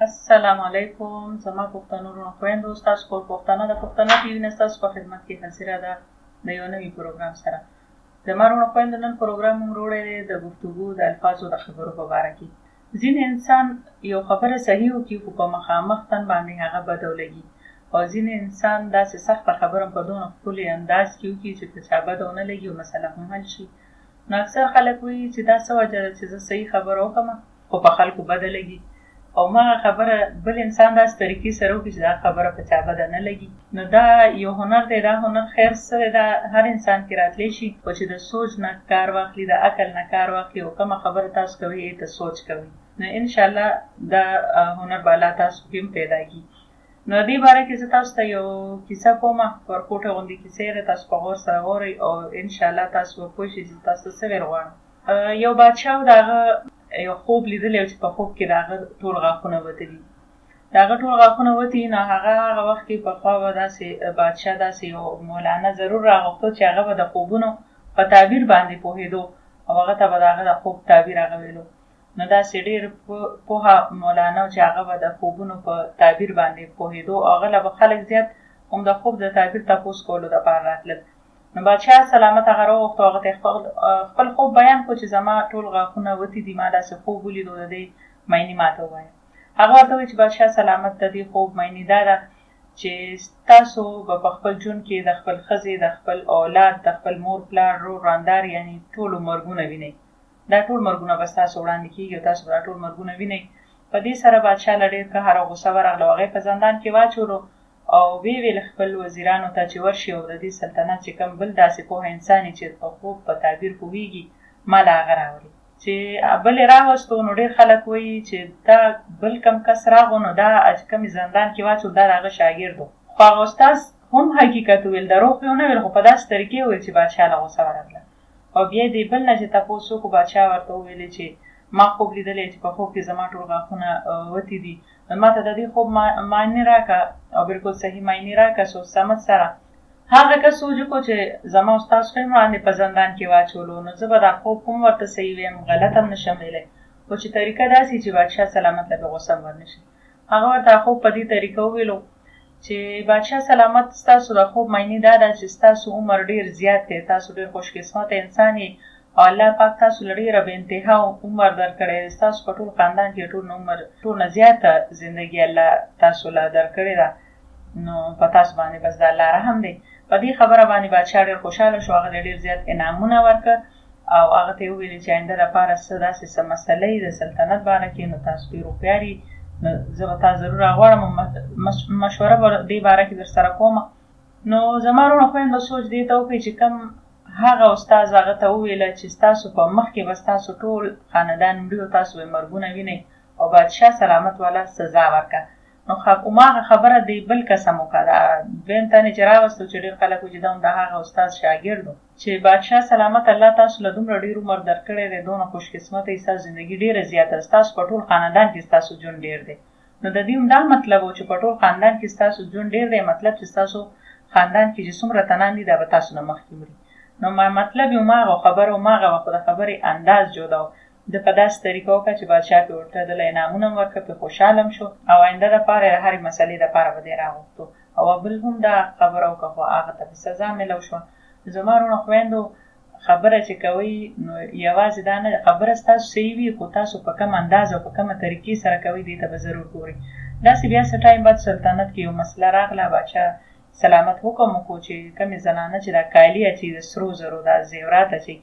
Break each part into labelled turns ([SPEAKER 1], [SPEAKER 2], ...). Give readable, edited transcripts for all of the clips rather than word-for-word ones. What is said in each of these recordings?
[SPEAKER 1] السلام علیکم زما پښتنو ورونو خویندو ستاسو کور پښتانه د پښتنو ټي وي نه ستاسو په خدمت کې حاضره ده د یو نوي پروګرام سره. زما ورونو خویندو نن پروګرام موږ وروړی دی د گفتگو د الفاظو د خبرو په باره کې. ځینې انسان یو خبره صحیح وکړي خو په مخامخ تن باندې هغه بده ولګي، او ځینې انسان داسې سخته خبره په دونه ښکلي انداز کې وکړي چې په چا بده ونه لګي او مسله هم حل شي. نو اکثر خلک وایي چې دا څه وجه ده چې زه صحیح خبره وکړم خو په خلکو بده لګي، او ما خبره بل انسان داسې طریقې سره وکړي چې دا خبره په چا بده نه لګي. نو دا یو هنر دی، دا هنر خیر څه دی، دا هر انسان کې راتلی شي، خو چې د سوچ نه کار واخلي، د عقل نه کار واخلي او کومه خبره تاسو کوئ ته سوچ کوئ، نو انشاءالله دا هنر به الله تاسو کې هم پیدا کړي. نو دې باره کې زه تاسو ته یو کیسه کومه، ورکوټه غوندې کیسې ده، تاسو په غور سره واورئ او انشاءالله تاسو به پوه شئ چې تاسو څه ویل غواړم. یو بادشاه و، د هغه یو خوب لیدلی و چې په خوب کې د هغه ټول غاښونه وتلي، د هغه ټول غاښونه وتي. نو هغه وخت کې پخوا به داسې بادشاه داسې یو مولانا ضرور راغوښتو چې هغه به د خوبونو په تعبیر باندې پوهېدو او هغه ته به د هغه د خوب تعبیر هغه ویلو. نو داسې ډېر پوهه مولانا چې هغه به د خوبونو په تعبیر باندې پوهېدو، او هغه له به خلک زیات هم د خوب د تعبیر تپوس کولو دپاره راتلل. نو بادشاه سلامت هغه راوغوښتو، هغه ته خپل خوب بیان کړو چې زما ټول غاښونه وتي دي، ما داسې خوب ولیدو، د دې معنی ماته ووایه. هغه ورته وویل چې بادشاه سلامت، د دې خوب معنی دا ده چې تاسو به په خپل ژوند کې د خپل ښځې، د خپل اولاد، د خپل مور پلار، رور راندار، یعنې ټولو مرګونه وینئ. دا ټول مرګونه به ستاسو وړاندې کېږي او تاسو به دا ټول مرګونه وینئ. په دې سره بادشاه له ډېر قهر او غوسه ورغله او هغه یې په زندان کې واچولو او ویې ویل خپل وزیرانو ته چې ورشي او د دې سلطنت چې کوم بل داسې پوهه انسان چې په خوب په تعبیر پوهېږي ما له هغه راولي. چې بل یې راوستو، نو ډېر خلک وایي چې دا بل کم کس راغو، نو دا چې کوم زندان کې واچول دا د هغه شاګرد و، خو هغه استاذ هم حقیقت وویل، دروغ یې ونه ویل، خو په داسې طریقې وویل چې بادشاه له غوسه ورغله. او بیا دې بل نه چې تپوس وکړو، بادشاه ورته وویلې چې ما خوب لیدلی چې په خوب کې زما ټول غاښونه وتي دي، ما ته د دې خوب معنی راکړه او بالکل صحیح معنی راکړه سوچ سمج سره. هغه کس سوچ وکړو چې زما استاد خو یې وړاندې په زندان کې واچولو، نو زه به دا خوب هم ورته صحیح ویم، غلط هم نشم ویلی، خو چې طریقه داسې چې بادشاه سلامت له بې غوسه هم ورنشي. هغه ورته خوب په دې طریقه وویلو چې بادشاه سلامت، ستاسو د خوب معنی دا ده چې ستاسو عمر ډېر زیات دی، تاسو ډېر خوشقسمته انسان یې او الله پاک تاسو له ډېره بې انتها عمر درکړی دی. ستاسو په ټول خاندان کې ټول نه زیاته زندګي الله تاسو له درکړې ده، نو په تاسو باندې بس د الله رحم دی. په دې خبره باندې بادشاه ډېر خوشحاله شو، هغه ډېر زیات انعامونه ورکړه او هغه ته یې وویلې چې آینده دپاره څه داسې څه مسله یې د سلطنت باره کې، نو تاسو ډېر هوښیار یې، نو زه به تا ضرور راغواړم او مشوره به دې باره کې در سره کوم. نو زما وروڼو خویندو سوچ دې ته وکړئ چې کوم هغه استاد هغه ته وویله چې ستاسو په مخ کې به ستاسو ټول خاندان مري او تاسو به مرګونه وینئ او بادشاه سلامت والا سزا ورکړه. نو هماغه خبره دې بل کس هم وکړه، دویم تن چې راوستو چې ډېر خلک وایي چې دا هم د هغه استاد شاګرد و چې بادشاه سلامت الله تاسو له دومره ډېر عمر درکړی دی، دونه خوشقسمته یې، ستاسو زندګي ډېره زیاته ده، ستاسو په ټول خاندان کې ستاسو ژوند ډېر دی. نو د دې هم دا مطلب و چې په ټول خاندان کې ستاسو ژوند ډېر دی، مطلب چې ستاسو خاندان کې چې څومره تنان دي دا به تاسو نه مخکې مري. نو مطلب یې هماغه خبره هماغه وه، خو د خبرې انداز جدا و. ده په داسې طریقه وکړه چې بادشاه پرې ورته دله انعامونه هم ورکړه، پرې خوشحاله هم شو او آینده دپاره یې د هرې مسلې دپاره به دی راغوښتو او بل هم دا خبره وکړه، خو هغه ته سزا میلو شوه. زما وروڼو خویندو خبره چې کوئ نو یوازې دا نه خبره ستاسو صحیح وي، خو تاسو په کوم انداز او په کومه طریقې سره کوئ دې ته به ضرور ګورئ. داسې بیا څه ټایم بعد سلطنت کې یو مسله راغله، بادشاه سلامت حکم وکړو چې کومې زنانه چې دا کالي اچوي د سرو زرو دا زیورات اچوي،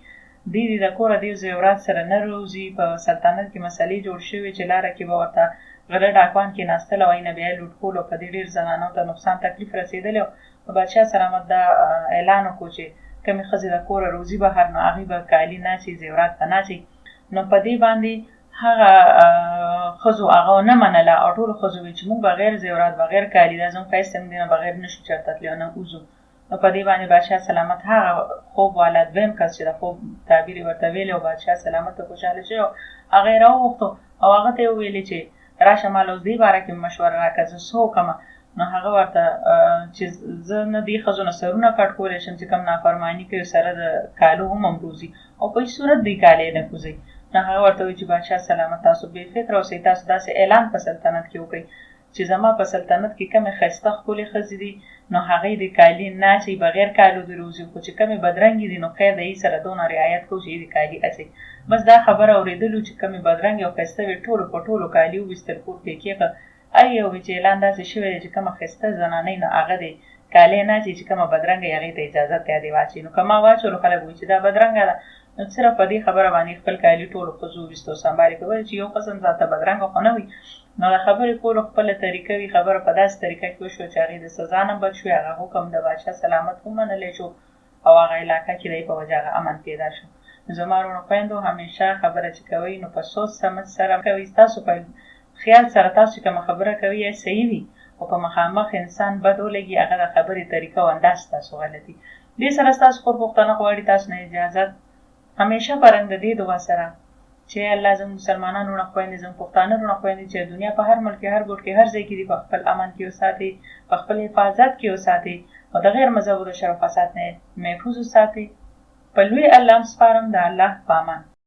[SPEAKER 1] دې د کوره دې زیورات سره نه روزي. په سلطنت کې مسلې جوړ شوې چې لاره کې به ورته غله ډاکوان کېناستل او اینه بیا یې لوټ کول او په دې ډېر زنانو ته نقصان تکلیف رسېدلی و. په بادشاه سلامت دا اعلان وکړو چې کومې ښځې د کوره روزي بهر، نو هغې به کالي نه اچوي، زیورات به نه اچوي. نو په دې باندې هغه ښځو هغه ونه منله او ټولو ښځو ویل چې موږ بغیر زیورات بغیر کالي دا زموږ ښایست هم دې نه بغیر نه شو چېرته تللی او نه وځو. نو په دې باندې بادشاه سلامت هغه خوب والا دویم کس چې د خوب تعبیر یې ورته ویلی او بادشاه سلامت ته خوشحاله شوی و، هغه یې راوغوښتو او هغه ته یې وویلې چې راشه ما له اوس دې باره کې مشوره راکړه زه څه وکړمه. نو هغه ورته چې زه نه دې ښځو نه سرونه کټ کولی شم چې کوم نافرماني کوي، سره د کالو هم روزي او په هېڅ صورت دې کالی نه کوزوي. نو هغه ورته وایي چې بادشاه سلامت، تاسو بې فکره اوسئ، تاسو داسې اعلان په سلطنت کې وکړئ چې زما په سلطنت کې کمې ښایسته ښکلې ښځې دي نو هغې د کالي نه اچوي، بغیر کالو دې روزي، خو چې کمې بدرنګې دي نو خیر د هغې سره دونه رعایت کوو چې د کالي اچوي. بس دا خبره اورېدلو چې کمې بدرنګې او ښایسته وې ټولو په ټولو کالي وویستل، کور کې یې کېښه. یو چې اعلان داسې شوی دی چې کومه ښایسته زنانۍ نو هغه دې کالي نه اچوي، چې کومه بدرنګه هغې ته اجازت دی دې واچوي. نو که ما واچولو خلک وایي چې دا بدرنګه ده، نو صرف په دې خبره باندې خپل کالي ټولو ښځو وویست او سنبال یې کړل چې یو قسم ذاته بدرنګه خو نه وي. نو د خبرې کولو خپله طریقه وي، خبره په داسې طریقه کې وشوه چې هغې د سزا نه بچ شوې، هغه حکم د بادشاه سلامت ومنلی شو او هغه علاقه کې د یې په وجه هغه امن پیدا شو. زما وروڼو خویندو همیشه خبره چې کوئ نو په سوچ سمج سره کوئ. ستاسو په خیال سره تاسو چې کومه خبره کوئ یا صحیح وي او په مخامخ انسان بد ولګي، هغه د خبرې طریقه او انداز ستاسو غلطي. دې سره ستاسو خور پوښتنه غواړي تاسو نه اجازت همیشه په رنګ د دې دعا سره چې الله زموږ مسلمانان وروڼه خویندې، زموږ پښتانه وروڼه خویندې چې دنیا په هر ملک کې، هر ګوټ کې، هر ځای کې دي، په خپل امن کې وساتي، په خپل حفاظت کې وساتي او د غیر مذهبو د شر او فساد نه محفوظ وساتي. په لوی الله هم سپارم، د الله په امان.